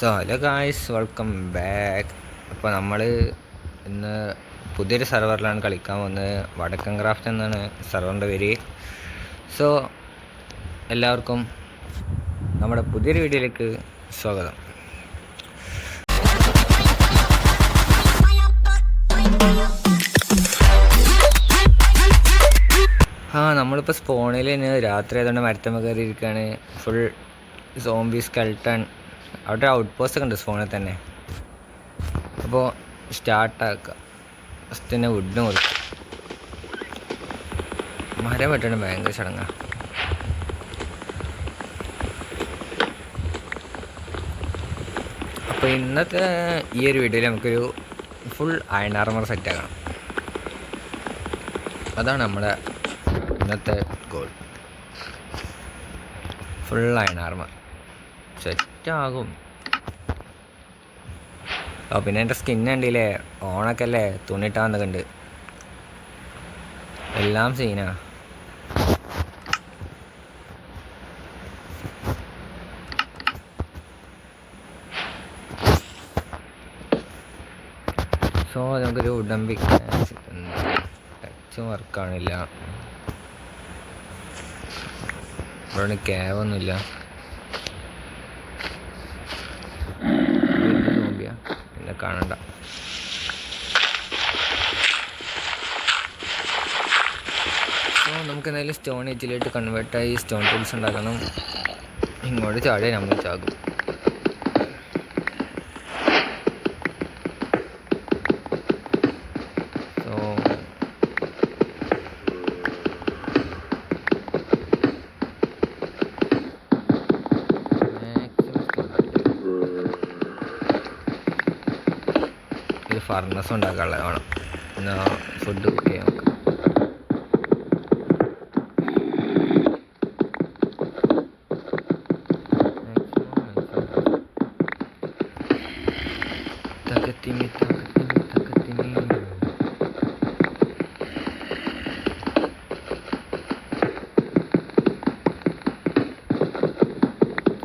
So hello guys, welcome back. അപ്പോൾ നമ്മൾ ഇന്ന് പുതിയൊരു സെർവറിലാണ് കളിക്കാൻ പോകുന്നത്. വടക്കൻ ക്രാഫ്റ്റ് എന്നാണ് സെർവറിൻ്റെ പേര്. സോ എല്ലാവർക്കും നമ്മുടെ പുതിയൊരു വീഡിയോയിലേക്ക് സ്വാഗതം. നമ്മളിപ്പോൾ സ്പോണിൽ തന്നെ രാത്രി ആയതുകൊണ്ട് മരത്തമ്മ കയറി ഇരിക്കുകയാണ്. Full zombie skeleton. അവിടെ ഔട്ട് പോസ്റ്റ് ഒക്കെ ഉണ്ട് സ്പോണിൽ തന്നെ. അപ്പോൾ സ്റ്റാർട്ടാക്കുക. ഫസ്റ്റ് തന്നെ വുഡിന് കൊടുക്കും. മരം വെട്ടണം, ഭയങ്കര ചടങ്ങാണ്. അപ്പോൾ ഇന്നത്തെ ഈ ഒരു വീഡിയോയിൽ നമുക്കൊരു ഫുൾ അയൺ ആർമർ സെറ്റാക്കണം. അതാണ് നമ്മുടെ ഇന്നത്തെ ഗോൾ. ഫുൾ അയൺ ആർമർ സെറ്റാകും. പിന്നെ എൻ്റെ സ്കിൻ കണ്ടില്ലേ, ഓണൊക്കെ അല്ലേ, തുണിയിട്ടാ വന്നിട്ടുണ്ട്. എല്ലാം സീനാ. സോ നമുക്കൊരു ഉടമ്പി ടച്ച് വർക്കാണില്ല. ഇവിടെ ക്യാവൊന്നുമില്ല. പിന്നെ കാണണ്ട. സോ നമുക്ക് എന്തായാലും സ്റ്റോൺ ഏജിലോട്ട് കൺവേർട്ടായി സ്റ്റോൺ ടൂൾസ് ഉണ്ടാക്കണം. ഇങ്ങോട്ട് ചാടിയാൽ നമ്മൾ ചാകും. ഫർണസ് ഉണ്ടാക്കാനുള്ള വേണം. എന്നാൽ ഫുഡ് കുക്ക് ചെയ്യാം നമുക്ക്. തകത്തിമി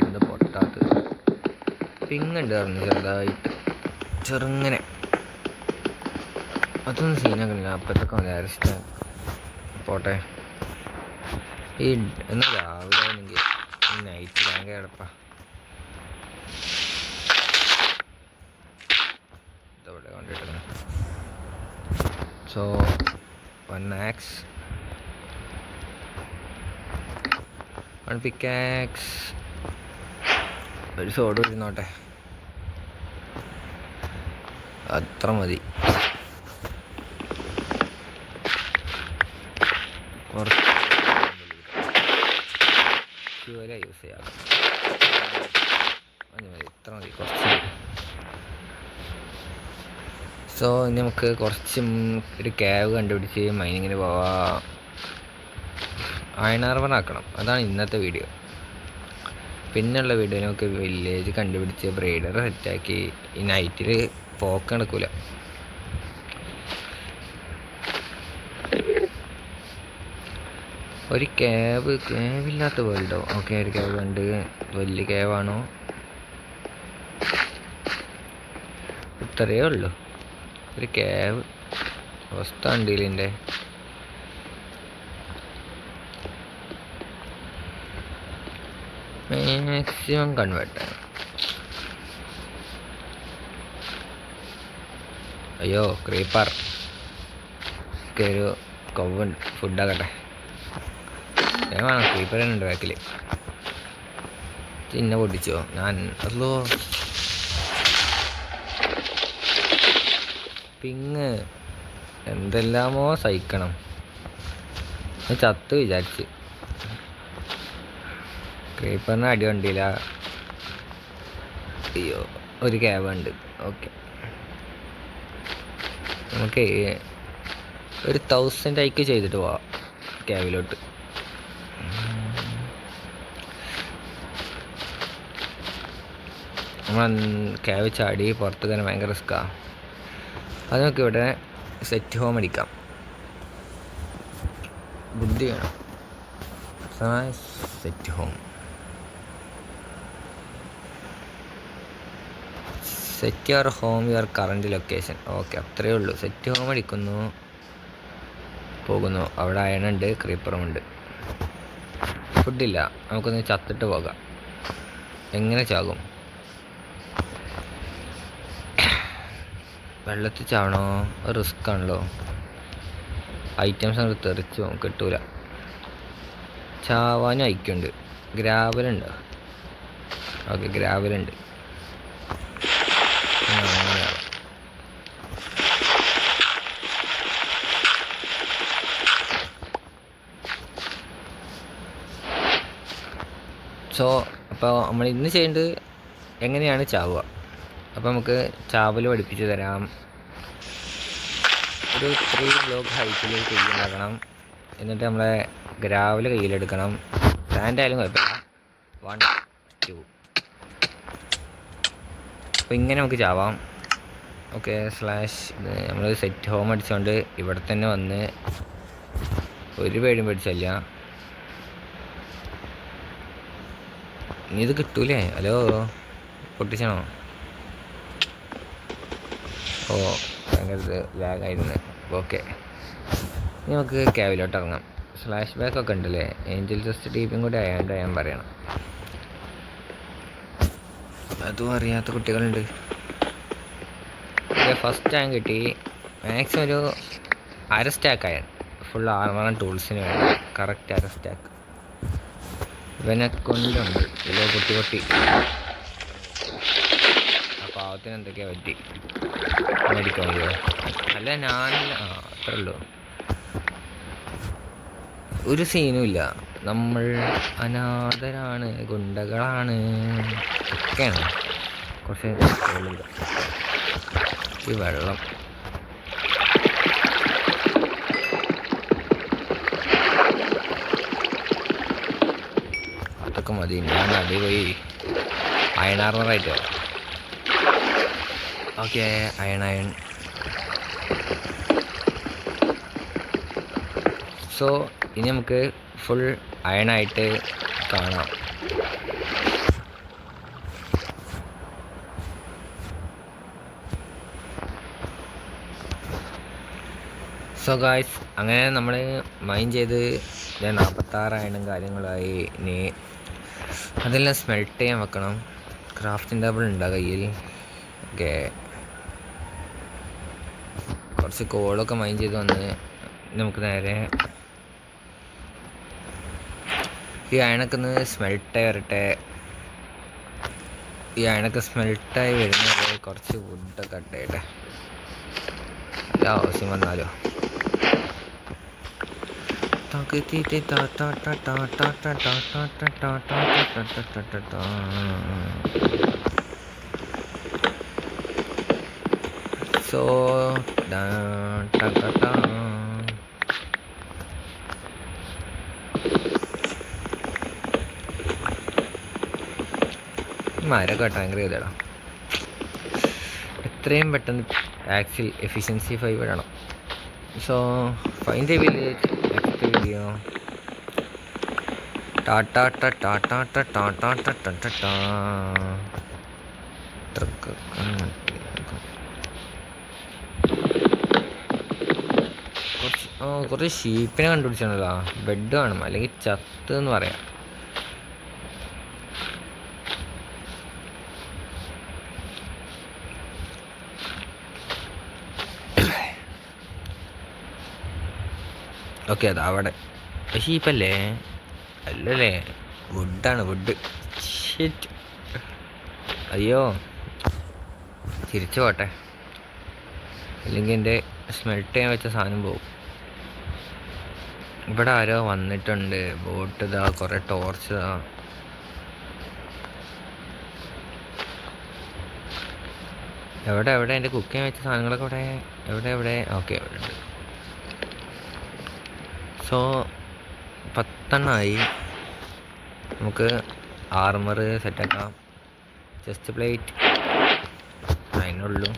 എന്താ പൊട്ടാത്തത്? പിങ്ങുണ്ട് പറഞ്ഞു ചെറുതായിട്ട്, ചെറുങ്ങനെ. അതൊന്നും സീനാക്കണില്ല. അപ്പോഴത്തേക്ക് മതി. അരസ്റ്റ് പോട്ടെ. ഈ എന്നാൽ രാവിലെ ആണെങ്കിൽ നൈറ്റ് ഭയങ്കര കിടപ്പാ. ഇതവിടെ കണ്ടിട്ടുണ്ട്. സോ 1 axe, 1 pickaxe, ഒരു സോഡ് ഇരുന്നോട്ടെ. അത്ര മതി. യൂസ് ചെയ്യാം. ഇത്ര മതി, കുറച്ച്. സോ ഇനി നമുക്ക് കുറച്ച് ഒരു ക്യാവ് കണ്ടുപിടിച്ച് മൈനിങ്ങിന് പോവാം. അയൺ ആർമർ ആക്കണം. അതാണ് ഇന്നത്തെ വീഡിയോ. പിന്നെയുള്ള വീഡിയോ നമുക്ക് വില്ലേജ് കണ്ടുപിടിച്ച് ബ്രൈഡർ സെറ്റാക്കി ഈ നൈറ്റിൽ പോക്ക് നടക്കൂല. ഒരു ക്യാവില്ലാത്ത വേൾഡോ? ഓക്കെ, ഒരു ക്യാവ് ഉണ്ട്. വലിയ ക്യാവാണോ? ഇത്രയേ ഉള്ളൂ ഒരു ക്യാവ്. അവസ്ഥ ഉണ്ടീലിൻ്റെ. Maximum convert. അയ്യോ ക്രീപ്പർ. ഒരു കൊവുണ്ട്, ഫുഡാകട്ടെ. വേണം. ക്രീപ്പർ തന്നെ ഉണ്ട് ബാക്കിൽ. ചിന്ന പൊട്ടിച്ചോ ഞാൻ? അല്ലോ പിങ്ങ് എന്തെല്ലാമോ സഹിക്കണം. ചത്ത് വിചാരിച്ച്. ക്രീപ്പറിന് അടി കണ്ടില്ല. അയ്യോ, ഒരു ക്യാബ് ഉണ്ട്. ഓക്കെ, നമുക്ക് ഒരു 1000 ഐക്ക് ചെയ്തിട്ട് പോവാം ക്യാബിലോട്ട്. നമ്മൾ ക്യാബ് ചാടി പുറത്ത് തന്നെ ഭയങ്കര റിസ്ക്കാണ്. അത് നമുക്ക് ഇവിടെ സെറ്റ് ഹോം അടിക്കാം. ബുദ്ധി വേണം. Set home set your home your current location. Okay, അത്രയേ ഉള്ളൂ. സെറ്റ് ഹോം അടിക്കുന്നു, പോകുന്നു. അവിടെ അയണുണ്ട്, ക്രീപ്പറുമുണ്ട്. ഫുഡില്ല, നമുക്കൊന്ന് ചത്തിട്ട് പോകാം. എങ്ങനെ ചാകും? വെള്ളത്തിൽ ചാവണോ? റിസ്ക് ആണല്ലോ. ഐറ്റംസ് അങ്ങ് തെറിച്ചു പോകും, കിട്ടൂല. ചാവാനും ഐക്കുണ്ട്. ഗ്രാവലുണ്ടോ? ഓക്കെ, ഗ്രാവലുണ്ട്. സോ അപ്പോൾ നമ്മൾ ഇന്ന് ചെയ്യേണ്ടത് എങ്ങനെയാണ് ചാവുക. അപ്പോൾ നമുക്ക് ചാവൽ പഠിപ്പിച്ച് തരാം. ഒരു 3 ബ്ലോക്ക് ഹൈറ്റിൽ കയ്യിലാക്കണം. എന്നിട്ട് നമ്മളെ ഗ്രാവൽ കയ്യിലെടുക്കണം. സാൻഡ് ആയാലും കുഴപ്പമില്ല. 1 2. അപ്പോൾ ഇങ്ങനെ നമുക്ക് ചാവാം. ഓക്കെ, സ്ലാഷ് നമ്മൾ സെറ്റ് ഹോം അടിച്ചുകൊണ്ട് ഇവിടെ തന്നെ വന്ന് ഒരു പേടിയും പേടിച്ചല്ല. ഇനി ഇത് കിട്ടൂലേ? ഹലോ, പൊട്ടിച്ചണോ? ഓ, ഭയങ്കര ലാഗായിരുന്നു. ഓക്കെ, ഇനി നമുക്ക് ക്യാവിലോട്ട് ഇറങ്ങാം. ഫ്ലാഷ് ബാക്ക് ഒക്കെ ഉണ്ടല്ലേ? ഏഞ്ചൽ ജസ്റ്റ് ടീപ്പും കൂടി ആയാണ്ട് ഞാൻ പറയണം. അതും അറിയാത്ത കുട്ടികളുണ്ട്. ഫസ്റ്റ് ടാങ്ക് കിട്ടി. മാക്സിമം ഒരു 1/2 സ്റ്റാക്ക് ആയാൽ ഫുൾ ആർമറും ടൂൾസിന് വേണ്ടി. കറക്റ്റ് 1/2 സ്റ്റാക്ക് ഇവനെ കൊണ്ടുണ്ട്. ഇല്ലോ പൊട്ടി ആ പാവത്തിന് എന്തൊക്കെയാ പറ്റി? മേടിക്കാൻ മതിയോ? അല്ല, ഞാനല്ല. അത്രേ ഉള്ളൂ. ഒരു സീനുമില്ല. നമ്മൾ അനാഥരാണ്, ഗുണ്ടകളാണ്, ഒക്കെയാണ്. കുറച്ച് ഈ വെള്ളം അതൊക്കെ മതി. ഞാൻ അടി പോയി അയൺ ആർമറായിട്ട് വരാം. Okay, iron. സോ ഇനി നമുക്ക് ഫുൾ അയണായിട്ട് കാണാം. സോ ഗായ്സ്, അങ്ങനെ നമ്മൾ മൈൻ ചെയ്ത് 46 അയണും കാര്യങ്ങളായി. ഇനി അതെല്ലാം സ്മെൽറ്റ് ചെയ്യാൻ വെക്കണം. ക്രാഫ്റ്റിംഗ് ടേബിൾ ഉണ്ടോ കയ്യിൽ? ഓക്കെ, കുറച്ച് കോളൊക്കെ മൈൻ ചെയ്ത് വന്ന് നമുക്ക് നേരെ ഈ അയണൊക്കെ ഒന്ന് സ്മെൽട്ടായി വരട്ടെ. ഈ അയണൊക്കെ സ്മെൽട്ടായി വരുന്നത് കുറച്ച് വുഡൊക്കെ കട്ട് ചെയ്യട്ടെ. എല്ലാ ആവശ്യം വന്നാലോ. സോ മരൊക്കെ ടാങ്കർ ചെയ്തടാ. എത്രയും പെട്ടെന്ന് ആക്സിൽ എഫിഷ്യൻസി 5 ഇടണം. So find a village. Next video. കുറച്ച് ഷീപ്പിനെ കണ്ടുപിടിച്ചാണല്ലോ. ബെഡ് വേണം, അല്ലെങ്കിൽ ചത്ത് എന്ന് പറയാം. ഓക്കെ, അതാ അവിടെ ഷീപ്പല്ലേ? അല്ലല്ലേ, വുഡാണ്, വുഡ്. ഷിറ്റ്, അയ്യോ, തിരിച്ചു പോട്ടെ, അല്ലെങ്കിൽ എൻ്റെ സ്മെൽറ്റ് ചെയ്യാൻ വെച്ച സാധനം പോകും. ഇവിടെ ആരോ വന്നിട്ടുണ്ട്. ബോട്ട് ഇതാ, കുറേ ടോർച്ച് ഇതാ. എവിടെ എൻ്റെ കുക്ക് ചെയ്യാൻ വെച്ച സാധനങ്ങളൊക്കെ എവിടെ? ഓക്കെ, ഇവിടെ ഉണ്ട്. സോ 10 നമുക്ക് ആർമർ സെറ്റാക്കാം. ചെസ്റ്റ് പ്ലേറ്റ് അതിനുള്ളൂ.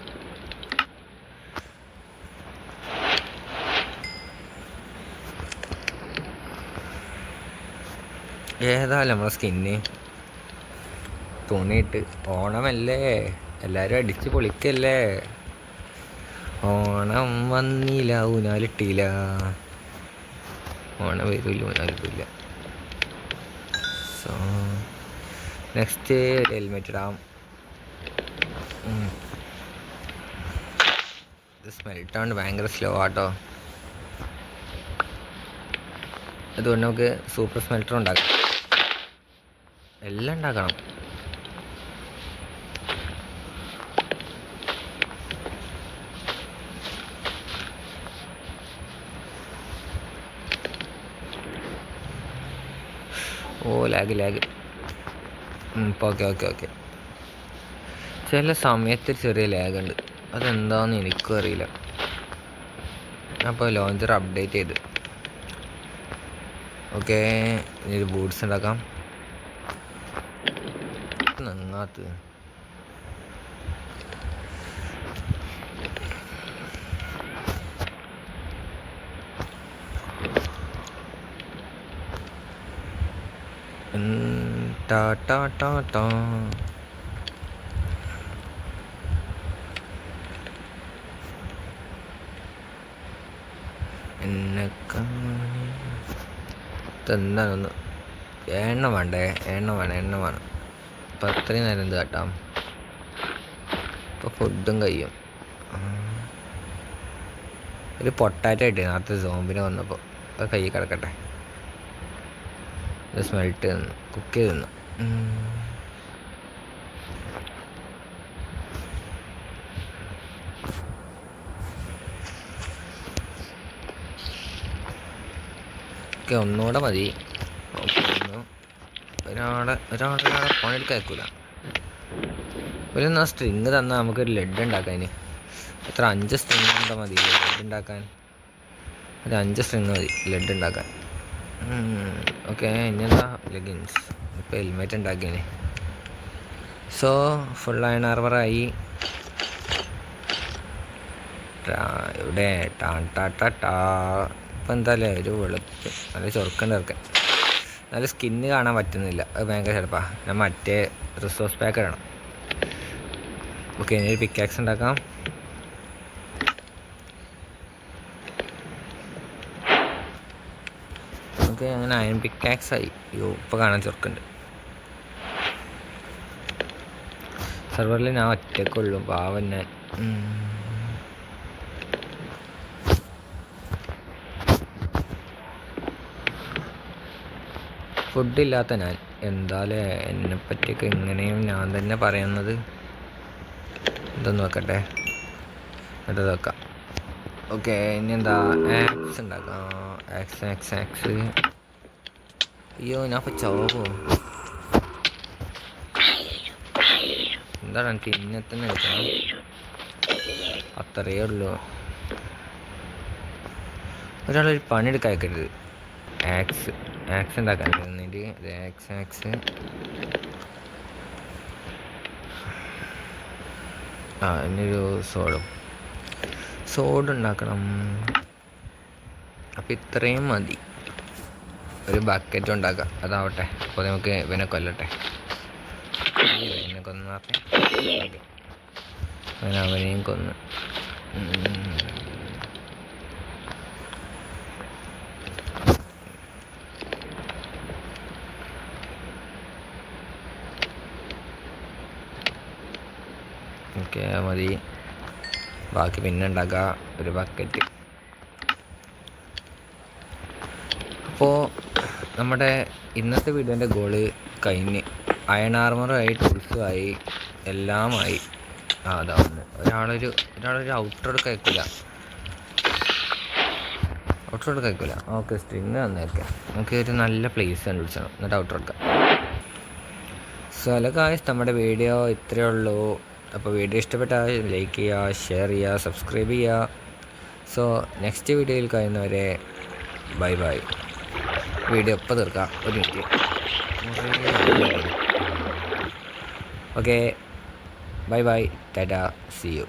ഏതായാലും നമ്മളെ സ്കിന്ന് തുണിയിട്ട് ഓണമല്ലേ. എല്ലാവരും അടിച്ച് പൊളിക്കല്ലേ. ഓണം വന്നില്ല ഊനാലിട്ടില്ല, ഓണം വരില്ല ഊനാലിട്ടില്ല. സോ നെക്സ്റ്റ് ഹെൽമെറ്റ് ഇടാം. ഇത് സ്മെൽട്ടാണ്ട് ഭയങ്കര സ്ലോ ആട്ടോ. അതുകൊണ്ട് നമുക്ക് സൂപ്പർ സ്മെൽറ്റർ ഉണ്ടാക്കാം. എല്ലാം ഉണ്ടാക്കണം. ഓ ലാഗ്. ഇപ്പോൾ ഓക്കെ. ചില സമയത്ത് ചെറിയ ലാഗുണ്ട്, അതെന്താണെന്ന് എനിക്കും അറിയില്ല. അപ്പോൾ ലോഞ്ചർ അപ്ഡേറ്റ് ചെയ്ത് ഓക്കെ. ഇനി ബൂട്ട്സ് ഉണ്ടാക്കാം. നങ്ങാത്ത ടാ എന്താണൊന്ന് എണ്ണ വേണ്ടേ? എണ്ണ വേണം. അപ്പം അത്രയും നേരം എന്ത് കാട്ടാം. ഇപ്പോൾ ഫുഡും കഴിയും. ഒരു പൊട്ടാറ്റോ ഇട്ട് നേരത്തെ സോമ്പിനെ വന്നപ്പോൾ അത് കൈ കിടക്കട്ടെ. സ്മെൽറ്റ് തിന്നു, കുക്ക് ചെയ്ത് തിന്നു. ഒന്നുകൂടെ മതി. ഒരാളെ പണിയെടുക്കാൻ അയക്കൂല. ഒരു സ്ട്രിങ് തന്നാൽ നമുക്കൊരു ലെഡ് ഉണ്ടാക്കാൻ. എത്ര 5 സ്ട്രിങ് എന്താ മതി ലെഡ് ഉണ്ടാക്കാൻ? ഒരു 5 സ്ട്രിങ് മതി ലെഡ് ഉണ്ടാക്കാൻ. ഓക്കെ. ഇനി എന്താ ലെഗിൻസ്. ഇപ്പോൾ ഹെൽമെറ്റ് ഉണ്ടാക്കിയേ. സോ ഫുൾ അയൺ ആർമറായി. ഇവിടെ ഇപ്പം എന്തായാലും ഒരു വെളുപ്പ് നല്ല ചൊറുക്കണ്ട് ഇറക്കാൻ. നല്ല സ്കിന്ന് കാണാൻ പറ്റുന്നില്ല, അത് ഭയങ്കര ചിലപ്പാണ്. ഞാൻ മറ്റേ റിസോഴ്സ് പാക്ക് ഇടണം. ഓക്കെ. ഇനി ഒരു പിക്കാക്സ് ഉണ്ടാക്കാം. ഓക്കെ. അങ്ങനെ അയൺ പിക്കാക്സ് ആയി. ഇപ്പോൾ കാണാൻ ചൊറുക്കുണ്ട്. സെർവറിൽ ഞാൻ ഒറ്റക്കുള്ളൂ, പാവം ഞാൻ. ഫുഡില്ലാത്ത ഞാൻ എന്തായാലും എന്നെപ്പറ്റിയൊക്കെ ഇങ്ങനെയും ഞാൻ തന്നെ പറയുന്നത്. ഇതൊന്ന് വെക്കട്ടെ, എന്നിട്ട് വെക്കാം. ഓക്കെ. ഇനി എന്താ ആക്സ് ഉണ്ടാക്കാം. ആക്സ്. അയ്യോ ഞാൻ ഇപ്പോൾ ചോപ്പോ എന്താണ് എനിക്ക് ഇന്നെ തന്നെ എടുക്കണം. അത്രയേ ഉള്ളൂ. ഒരാളൊരു പണിയെടുക്കാൻ അയക്കരുത്. ആക്സ് ഉണ്ടാക്കാൻ എന്നിട്ട് ആക്സ് ഇനിയൊരു സോഡ് ഉണ്ടാക്കണം. അപ്പം ഇത്രയും മതി. ഒരു ബക്കറ്റ് ഉണ്ടാക്കാം, അതാവട്ടെ. അപ്പോൾ നമുക്ക് ഇവനെ കൊല്ലട്ടെ. ഇവനെ കൊന്നാട്ടെ. അവനെയും കൊന്ന്. ഓക്കെ മതി. ബാക്കി പിന്നെ ഉണ്ടാക്കാം ഒരു ബക്കറ്റ്. അപ്പോൾ നമ്മുടെ ഇന്നത്തെ വീഡിയോൻ്റെ ഗോള് കഴിഞ്ഞ്. അയൺ ആർമറുമായി, ടൂൾസുമായി, എല്ലാമായി. അതാവുന്നു. ഒരാളൊരു ഔട്ടർ കഴിക്കില്ല. ഓക്കെ. സ്ട്രിങ് തന്നേക്കാം. നമുക്ക് ഒരു നല്ല പ്ലേസ് കണ്ടുപിടിച്ചണം, എന്നിട്ട് ഔട്ടർ എടുക്കാം. സോ ഹലോ ഗായ്സ്, നമ്മുടെ വീഡിയോ ഇത്രയേ ഉള്ളൂ. അപ്പോൾ വീഡിയോ ഇഷ്ടപ്പെട്ടാൽ ലൈക്ക് ചെയ്യുക, ഷെയർ ചെയ്യുക, സബ്സ്ക്രൈബ് ചെയ്യുക. സോ നെക്സ്റ്റ് വീഡിയോയിൽ കഴിയുന്നവരെ ബൈ. വീഡിയോ ഇപ്പോൾ തീർക്കാം, ഒരു minute. Okay bye. Tata, see U.